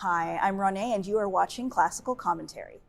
Hi, I'm Renee, and you are watching Classical Commentary.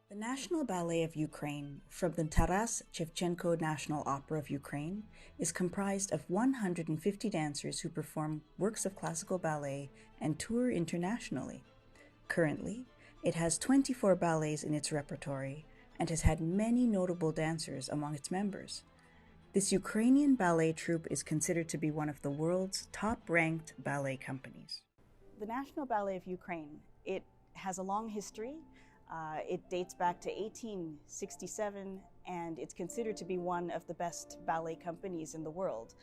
The National Ballet of Ukraine, from the Taras Shevchenko National Opera of Ukraine, is comprised of 150 dancers who perform works of classical ballet and tour internationally. Currently, it has 24 ballets in its repertory and has had many notable dancers among its members. This Ukrainian ballet troupe is considered to be one of the world's top-ranked ballet companies. The National Ballet of Ukraine, it has a long history. It dates back to 1867, and it's considered to be one of the best ballet companies in the world.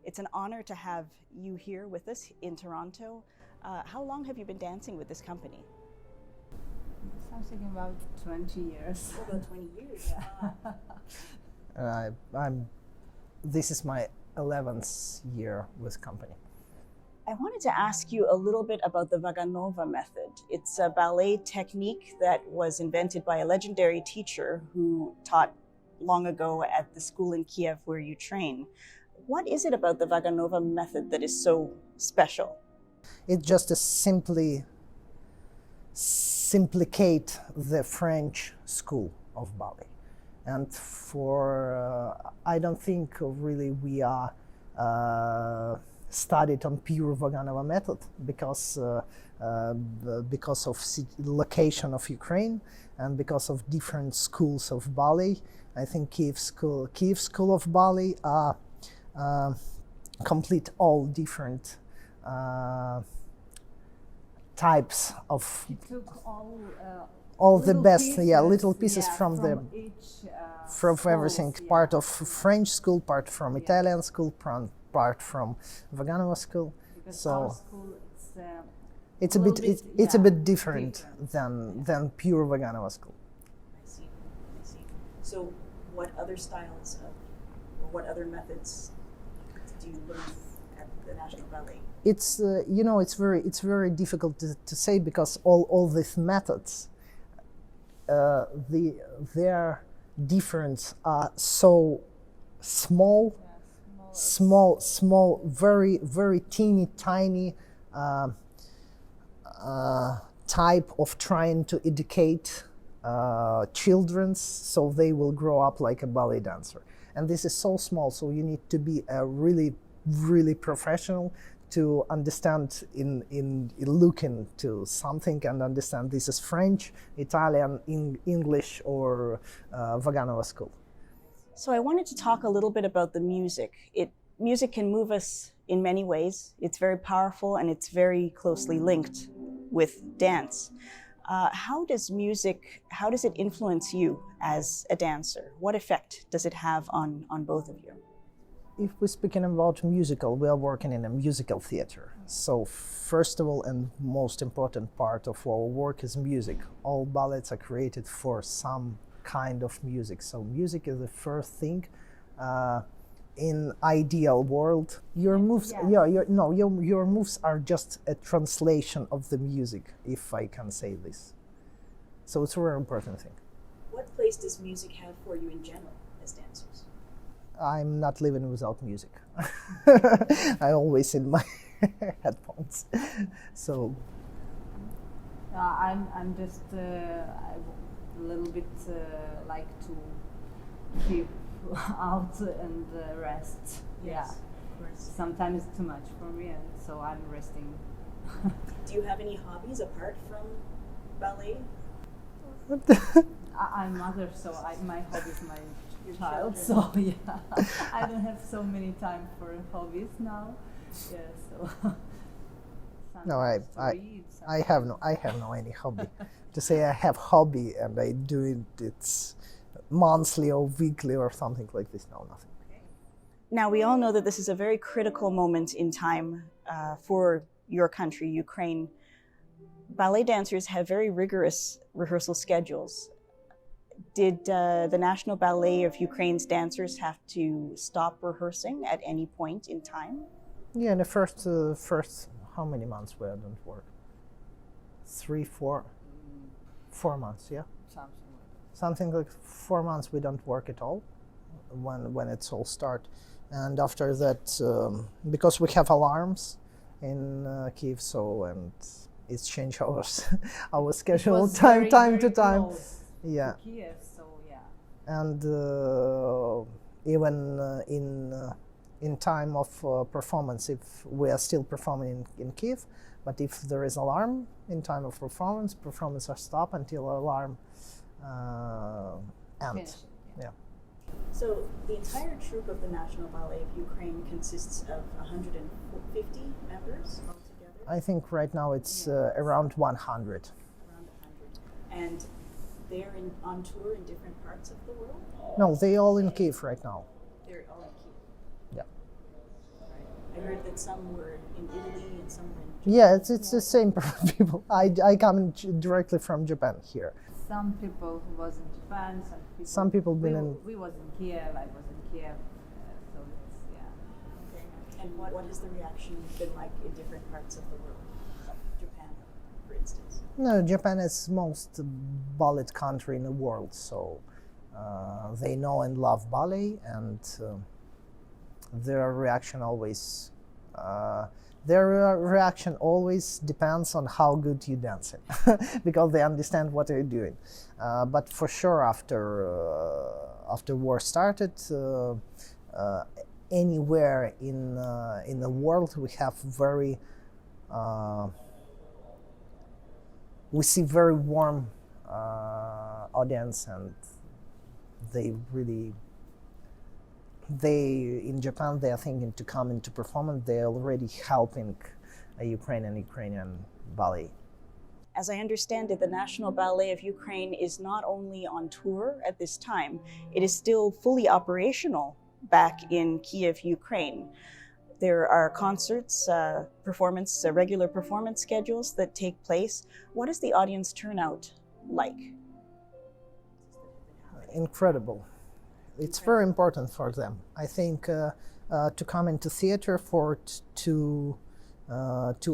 It's an honor to have you here with us in Toronto. How long have you been dancing with this company? Something about 20 years. About 20 years. This is my 11th year with company. I wanted to ask you a little bit about the Vaganova method. It's a ballet technique that was invented by a legendary teacher who taught long ago at the school in Kiev where you train. What is it about the Vaganova method that is so special? It just simply simplicate the French school of ballet. And I don't think really we are studied on pure Vaganova method because of location of Ukraine and because of different schools of ballet. I think Kiev school of ballet are complete all different types of. It took all the best, pieces, little pieces from everything. schools, Part of French school, part from Italian school, part from Vaganova school. Because So our school, it's a bit different than pure Vaganova school. I see. So what other styles or what other methods do you learn at the National Ballet? It's it's very difficult to say because all these methods, their difference are so small, very, very teeny tiny type of trying to educate children so they will grow up like a ballet dancer. And this is so small, so you need to be a really, really professional to understand in looking to something and understand this is French, Italian, English, or Vaganova school. So I wanted to talk a little bit about the music. Music can move us in many ways. It's very powerful and it's very closely linked with dance. How does it influence you as a dancer? What effect does it have on both of you? If we're speaking about musical, we are working in a musical theater. So first of all and most important part of our work is music. All ballets are created for some kind of music. So music is the first thing. In ideal world, your moves, your moves are just a translation of the music, if I can say this. So it's a very important thing. What place does music have for you in general as dancers? I'm not living without music. I always in my headphones. So I'm just a little bit like to keep out and rest. Yes, of course. Sometimes it's too much for me, and so I'm resting. Do you have any hobbies apart from ballet? I'm mother, so my hobby is my child. So yeah, I don't have so many time for hobbies now. Yeah, so. No, I have no any hobby. To say I have hobby and I do it, it's monthly or weekly or something like this. No, nothing. Now, we all know that this is a very critical moment in time for your country, Ukraine. Ballet dancers have very rigorous rehearsal schedules. Did the National Ballet of Ukraine's dancers have to stop rehearsing at any point in time? Yeah, in the first how many months we don't work? 3, 4, 4 months, yeah? Something like 4 months we don't work at all when it's all start. And after that, because we have alarms in Kiev, so, and it's change our schedule time to time. Yeah. To Kiev, so yeah. And even in time of performance, if we are still performing in Kiev, but if there is alarm in time of performance are stopped until alarm ends. Yeah. So the entire troupe of the National Ballet of Ukraine consists of 150 members altogether? I think right now it's around 100. Around 100. And they're on tour in different parts of the world? No, they all in Kiev right now. They're all in Kiev? Yeah. Right. I heard that some were in Italy and some were in Japan. Yeah, it's the same people. I come directly from Japan here. Some people who was in Japan, Some people been in. We was in Kiev, I was in Kiev, so it's, yeah. Okay. And what has the reaction been like in different parts of the world? Japan, for instance? No, Japan is most ballet country in the world, so they know and love ballet, and their reaction always depends on how good you dance it, because they understand what you're doing. But for sure, after war started, anywhere in the world, we see very warm audience, and in Japan, they are thinking to come into performance. They're already helping Ukrainian ballet. As I understand it, the National Ballet of Ukraine is not only on tour at this time, it is still fully operational back in Kiev, Ukraine. There are concerts, regular performance schedules that take place. What is the audience turnout like? Incredible. It's very important for them. I think to come into theater for 2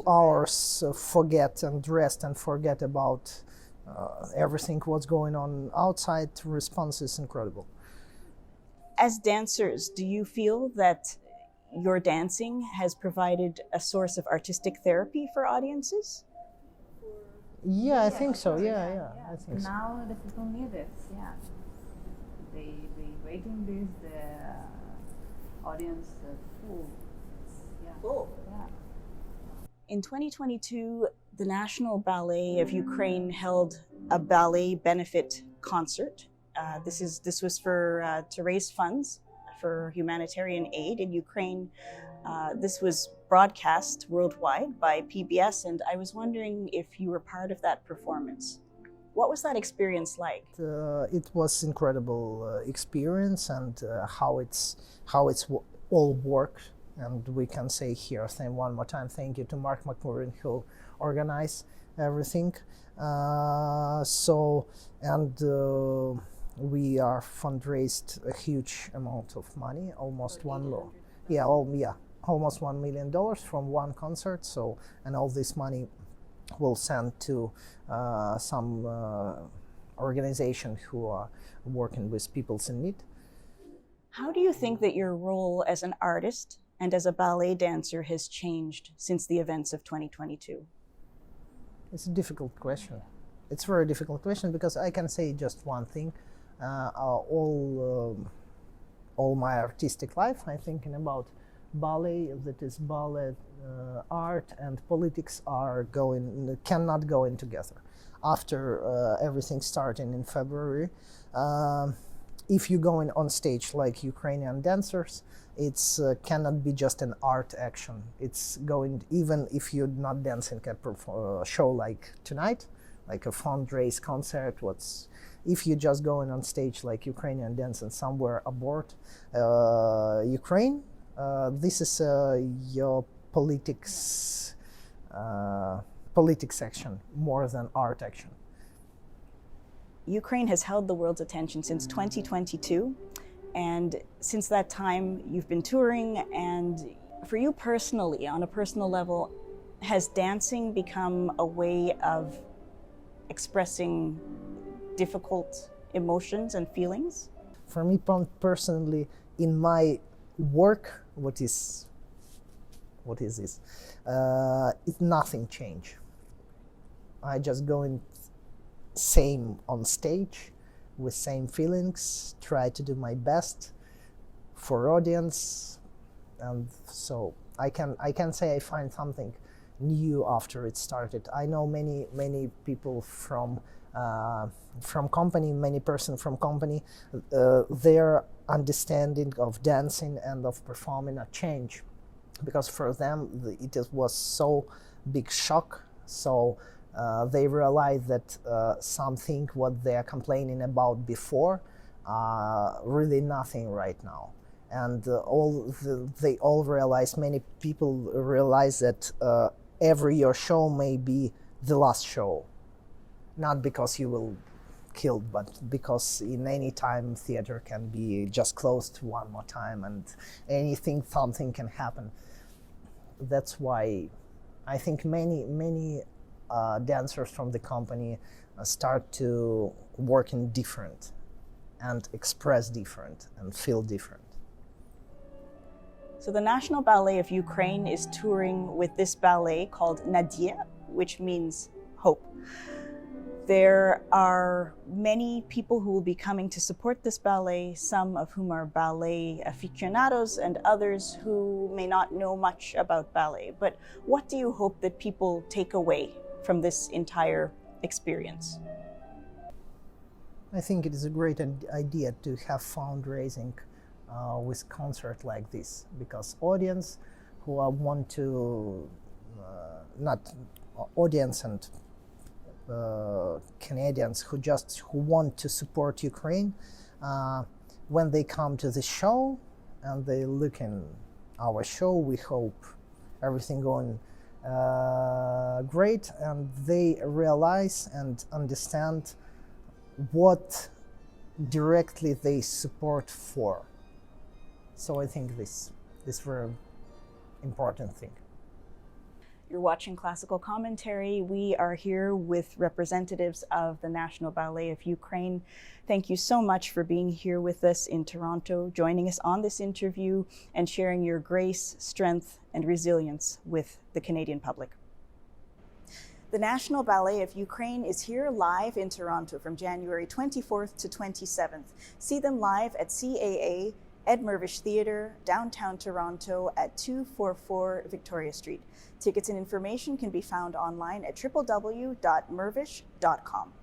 hours, forget and rest and forget about everything what's going on outside, response is incredible. As dancers, do you feel that your dancing has provided a source of artistic therapy for audiences? Yeah, I think so. Yeah. I think so. Now the people need it, yeah. They waiting this, the audience full. Yeah. Full? Yeah. In 2022, the National Ballet of Ukraine held a ballet benefit concert. This was to raise funds for humanitarian aid in Ukraine. This was broadcast worldwide by PBS, and I was wondering if you were part of that performance. What was that experience like? It was incredible experience, and how it's all worked. And we can say here, one more time, thank you to Mark McMurrin who organized everything. We are fundraised a huge amount of money, almost almost $1 million from one concert. So, and all this money will send to some organization who are working with people in need. How do you think that your role as an artist and as a ballet dancer has changed since the events of 2022? It's a difficult question. It's a very difficult question because I can say just one thing. All my artistic life, I'm thinking about ballet, that is ballet, art and politics cannot go in together. After everything starting in February, if you're going on stage like Ukrainian dancers, it's cannot be just an art action. It's going, even if you're not dancing at a show like tonight, like a fundraise concert, if you're just going on stage like Ukrainian dancing somewhere aboard Ukraine, this is your politics action more than art action. Ukraine has held the world's attention since 2022, and since that time you've been touring, and for you personally, on a personal level, Has dancing become a way of expressing difficult emotions and feelings? For me personally, in my work, what is this? It's nothing change. I just go in same on stage with same feelings, try to do my best for audience, and so I can say I find something new after it started. I know many people from company, many person from company, their understanding of dancing and of performing a change, because for them it was so big shock. So they realized that something what they are complaining about before, really nothing right now. And they all realize, many people realize that every your show may be the last show. Not because you will killed, but because in any time theater can be just closed one more time, and something can happen. That's why I think many dancers from the company start to work in different and express different and feel different. So the National Ballet of Ukraine is touring with this ballet called Nadia, which means hope. There are many people who will be coming to support this ballet, some of whom are ballet aficionados and others who may not know much about ballet. But what do you hope that people take away from this entire experience? I think it is a great idea to have fundraising with concert like this, because audience who want to, not audience and Canadians who want to support Ukraine, when they come to the show and they look in our show, we hope everything going great, and they realize and understand what directly they support for. So I think this is very important thing. You're watching Classical Commentary. We are here with representatives of the National Ballet of Ukraine. Thank you so much for being here with us in Toronto, joining us on this interview and sharing your grace, strength, and resilience with the Canadian public. The National Ballet of Ukraine is here live in Toronto from January 24th to 27th. See them live at CAA Ed Mirvish Theatre, downtown Toronto at 244 Victoria Street. Tickets and information can be found online at www.mirvish.com.